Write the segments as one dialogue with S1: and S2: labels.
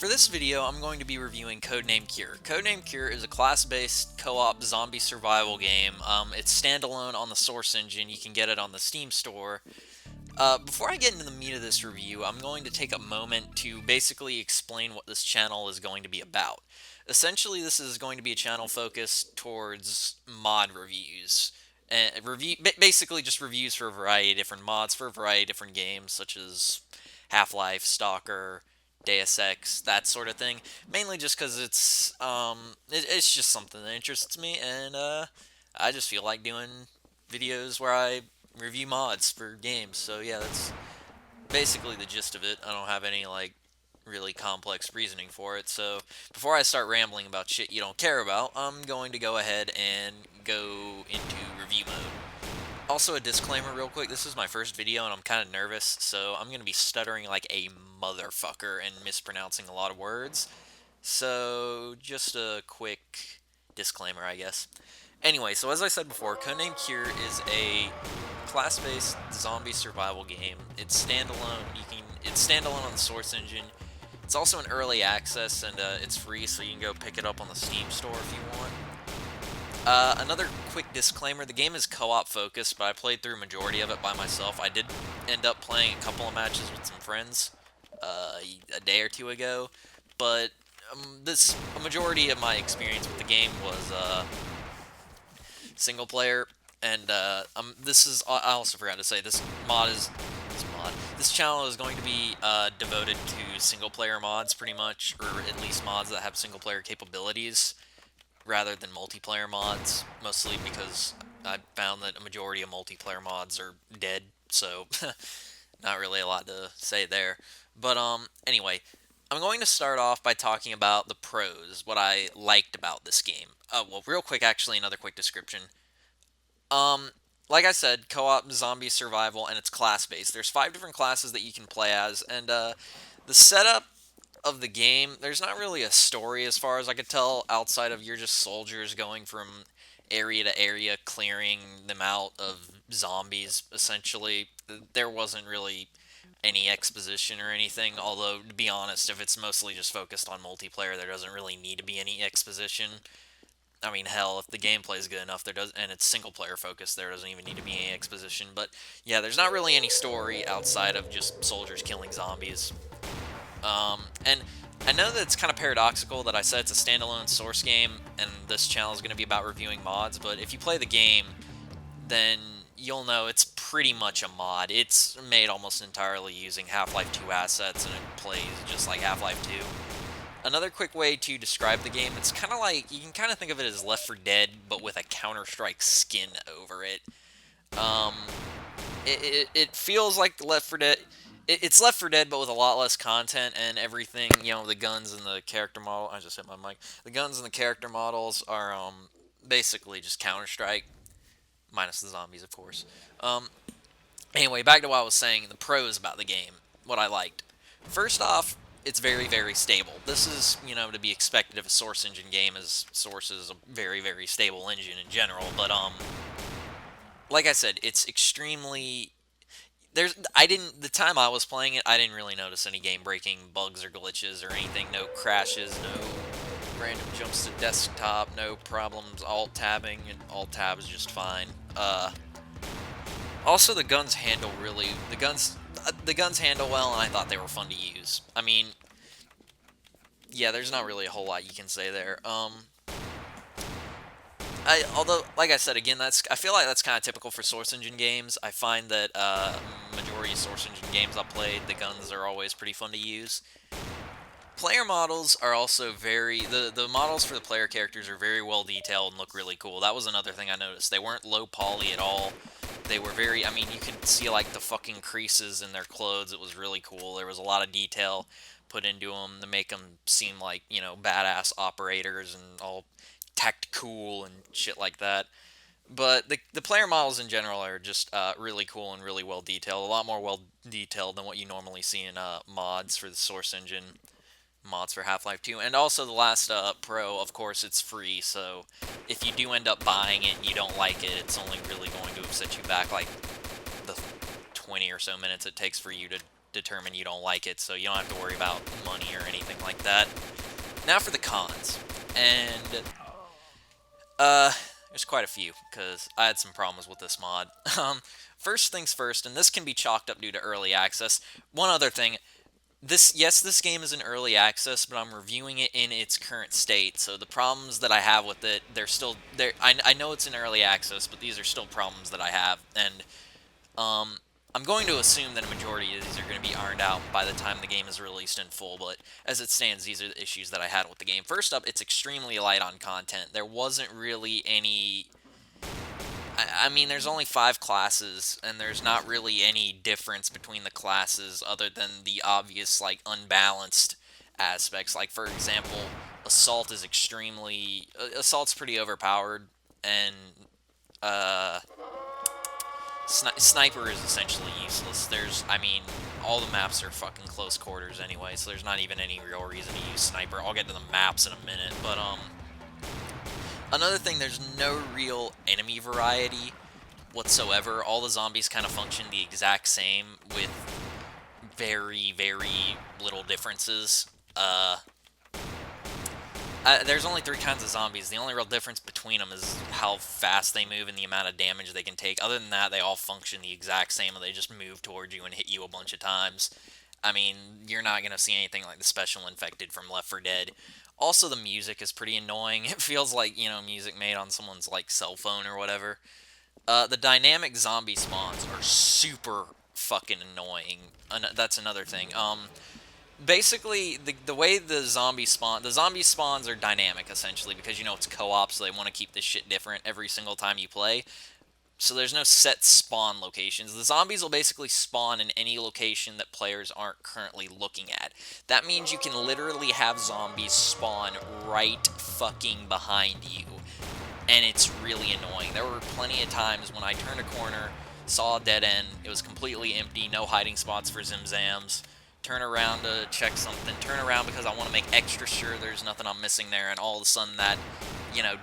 S1: For this video, I'm going to be reviewing Codename Cure. Codename Cure is a class-based co-op zombie survival game. It's standalone on the Source engine. You can get it on the Steam store. Before I get into the meat of this review, I'm going to take a moment to basically explain what this channel is going to be about. Essentially, this is going to be a channel focused towards mod reviews. Basically just reviews for a variety of different mods for a variety of different games, such as Half-Life, Stalker, Deus Ex, that sort of thing. Mainly just because it's just something that interests me, and I just feel like doing videos where I review mods for games. So yeah, that's basically the gist of it. I don't have any like really complex reasoning for it. So before I start rambling about shit you don't care about, I'm going to go ahead and go into review mode. Also, a disclaimer real quick, this is my first video and I'm kind of nervous, so I'm going to be stuttering like a motherfucker and mispronouncing a lot of words. So, just a quick disclaimer, I guess. Anyway, so as I said before, Codename Cure is a class-based zombie survival game. It's standalone. It's standalone on the Source engine. It's also an early access, and it's free, so you can go pick it up on the Steam store if you want. Another quick disclaimer, the game is co-op focused, but I played through a majority of it by myself. I did end up playing a couple of matches with some friends a day or two ago, but a majority of my experience with the game was single player, and I also forgot to say, this channel is going to be devoted to single player mods pretty much, or at least mods that have single player capabilities, rather than multiplayer mods, mostly because I found that a majority of multiplayer mods are dead, so not really a lot to say there. But anyway, I'm going to start off by talking about the pros, what I liked about this game. Well, real quick, actually, another quick description. Like I said, co-op zombie survival, and it's class-based. There's 5 different classes that you can play as, and the setup of the game, there's not really a story as far as I could tell, outside of you're just soldiers going from area to area, clearing them out of zombies, essentially. There wasn't really any exposition or anything, although, to be honest, if it's mostly just focused on multiplayer, there doesn't really need to be any exposition. I mean, hell, if the gameplay is good enough, and it's single-player focused, there doesn't even need to be any exposition. But, yeah, there's not really any story outside of just soldiers killing zombies. And I know that it's kind of paradoxical that I said it's a standalone Source game, and this channel is going to be about reviewing mods, but if you play the game, then you'll know it's pretty much a mod. It's made almost entirely using Half-Life 2 assets, and it plays just like Half-Life 2. Another quick way to describe the game, it's kind of like, you can kind of think of it as Left 4 Dead, but with a Counter-Strike skin over it. It feels like Left 4 Dead. It's Left 4 Dead, but with a lot less content and everything. You know, the guns and the character model. I just hit my mic. The guns and the character models are basically just Counter-Strike, minus the zombies, of course. Anyway, back to what I was saying. The pros about the game. What I liked. First off, it's very, very stable. This is, you know, to be expected of a Source engine game, as Source is a very, very stable engine in general. But like I said, it's extremely. The time I was playing it, I didn't really notice any game-breaking bugs or glitches or anything. No crashes, no random jumps to desktop, no problems alt-tabbing, and alt-tab is just fine. Also, the guns handle well, and I thought they were fun to use. I mean, yeah, there's not really a whole lot you can say there. Although, like I said, again, I feel like that's kind of typical for Source Engine games. I find that majority of Source Engine games I've played, the guns are always pretty fun to use. Player models are also the models for the player characters are very well detailed and look really cool. That was another thing I noticed. They weren't low poly at all. They were very, I mean, you could see like the fucking creases in their clothes. It was really cool. There was a lot of detail put into them to make them seem like, you know, badass operators and all tacked cool and shit like that. But the player models in general are just really cool and really well detailed. A lot more well detailed than what you normally see in mods for the Source engine, mods for Half-Life 2. And also the last pro, of course, it's free. So if you do end up buying it and you don't like it, it's only really going to have set you back like the 20 or so minutes it takes for you to determine you don't like it. So you don't have to worry about money or anything like like that. Now for the cons. And, uh, there's quite a few, because I had some problems with this mod. First things first, and this can be chalked up due to early access. One other thing, this game is in early access, but I'm reviewing it in its current state. So the problems that I have with it, they're still there. I know it's in early access, but these are still problems that I have, and um, I'm going to assume that a majority of these are going to be ironed out by the time the game is released in full, but as it stands, these are the issues that I had with the game. First up, it's extremely light on content. There wasn't really any... I mean, there's only 5 classes, and there's not really any difference between the classes other than the obvious, like, unbalanced aspects. Like, for example, Assault's pretty overpowered, and, uh... Sniper is essentially useless. I mean, all the maps are fucking close quarters anyway, so there's not even any real reason to use Sniper. I'll get to the maps in a minute, but, another thing, there's no real enemy variety whatsoever. All the zombies kind of function the exact same with very, very little differences. There's only 3 kinds of zombies. The only real difference between them is how fast they move and the amount of damage they can take. Other than that, they all function the exact same, and they just move towards you and hit you a bunch of times. I mean, you're not going to see anything like the Special Infected from Left 4 Dead. Also, the music is pretty annoying. It feels like, music made on someone's, like, cell phone or whatever. The dynamic zombie spawns are super fucking annoying. That's another thing. Basically, the way the zombie spawns are dynamic, essentially, because, it's co-op, so they want to keep this shit different every single time you play. So there's no set spawn locations. The zombies will basically spawn in any location that players aren't currently looking at. That means you can literally have zombies spawn right fucking behind you, and it's really annoying. There were plenty of times when I turned a corner, saw a dead end, it was completely empty, no hiding spots for zim-zams, turn around to check something, turn around because I want to make extra sure there's nothing I'm missing there, and all of a sudden that,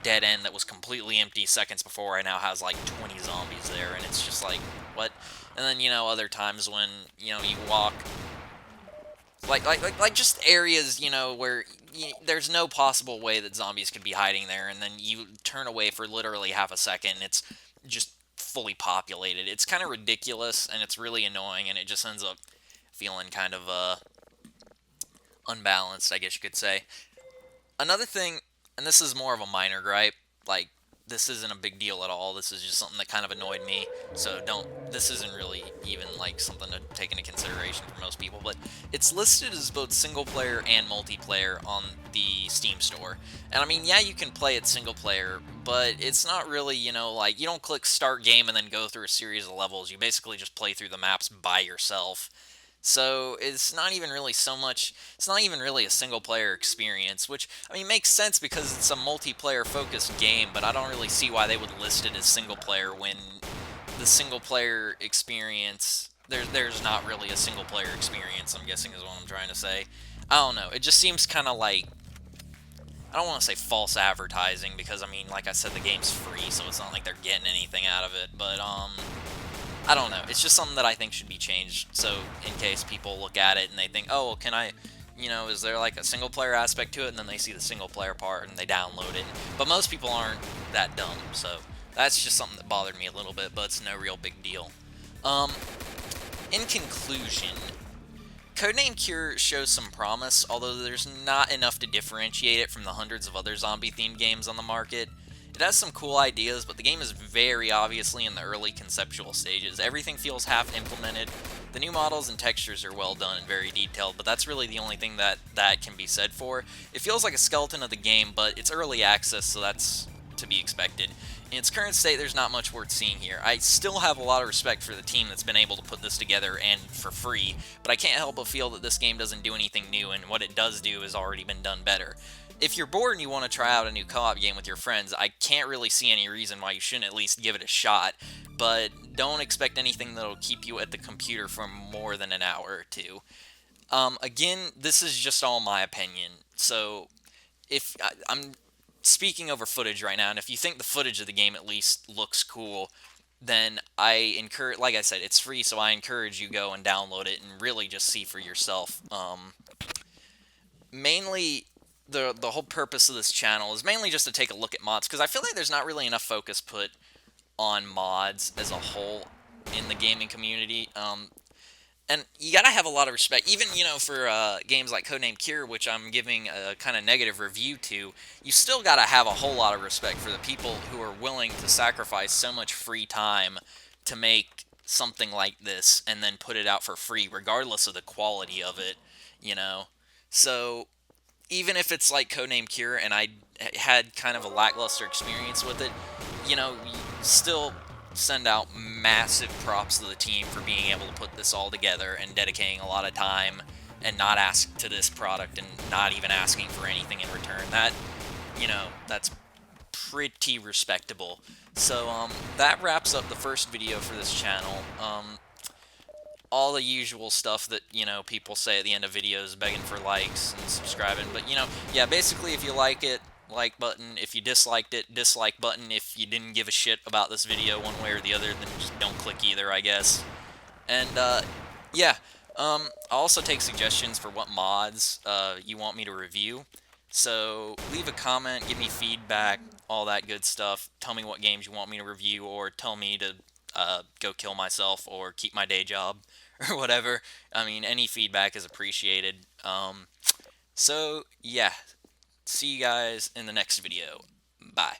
S1: dead end that was completely empty seconds before I now has like 20 zombies there, and it's just like, what? And then, other times when, you walk, like just areas, where there's no possible way that zombies could be hiding there, and then you turn away for literally half a second, and it's just fully populated. It's kind of ridiculous, and it's really annoying, and it just ends up feeling kind of, unbalanced, I guess you could say. Another thing, and this is more of a minor gripe, like, this isn't a big deal at all, this is just something that kind of annoyed me, so this isn't really even, like, something to take into consideration for most people, but it's listed as both single-player and multiplayer on the Steam store. And, I mean, yeah, you can play it single-player, but it's not really, like, you don't click Start Game and then go through a series of levels, you basically just play through the maps by yourself. So it's not even really a single-player experience, which, I mean, makes sense because it's a multiplayer-focused game, but I don't really see why they would list it as single-player when the single-player experience, there's not really a single-player experience, I'm guessing is what I'm trying to say. I don't know, it just seems kind of like, I don't want to say false advertising, because, I mean, like I said, the game's free, so it's not like they're getting anything out of it, but, I don't know. It's just something that I think should be changed, so in case people look at it and they think, oh, well, can I, is there like a single-player aspect to it? And then they see the single-player part and they download it. But most people aren't that dumb, so that's just something that bothered me a little bit, but it's no real big deal. In conclusion, Codename Cure shows some promise, although there's not enough to differentiate it from the hundreds of other zombie-themed games on the market. It has some cool ideas, but the game is very obviously in the early conceptual stages. Everything feels half-implemented. The new models and textures are well done and very detailed, but that's really the only thing that can be said for. It feels like a skeleton of the game, but it's early access, so that's to be expected. In its current state, there's not much worth seeing here. I still have a lot of respect for the team that's been able to put this together and for free, but I can't help but feel that this game doesn't do anything new, and what it does do has already been done better. If you're bored and you want to try out a new co-op game with your friends, I can't really see any reason why you shouldn't at least give it a shot, but don't expect anything that'll keep you at the computer for more than an hour or two. Again, this is just all my opinion, so if I'm speaking over footage right now, and if you think the footage of the game at least looks cool, then I encourage, like I said, it's free, so I encourage you go and download it and really just see for yourself. mainly the whole purpose of this channel is mainly just to take a look at mods, because I feel like there's not really enough focus put on mods as a whole in the gaming community. And you gotta have a lot of respect, even for games like Codename Cure, which I'm giving a kind of negative review to. You still gotta have a whole lot of respect for the people who are willing to sacrifice so much free time to make something like this and then put it out for free, regardless of the quality of it. You know, so even if it's like Codename Cure and I had kind of a lackluster experience with it, you still send out massive props to the team for being able to put this all together and dedicating a lot of time and not ask to this product and not even asking for anything in return. That's pretty respectable. So that wraps up the first video for this channel. All the usual stuff that people say at the end of videos, begging for likes and subscribing. But yeah, basically, if you like it, like button. If you disliked it, dislike button. If you didn't give a shit about this video one way or the other, then just don't click either, I guess. And yeah, I'll also take suggestions for what mods you want me to review. So leave a comment, give me feedback, all that good stuff. Tell me what games you want me to review, or tell me to go kill myself or keep my day job or whatever. I mean, any feedback is appreciated. So yeah, see you guys in the next video. Bye.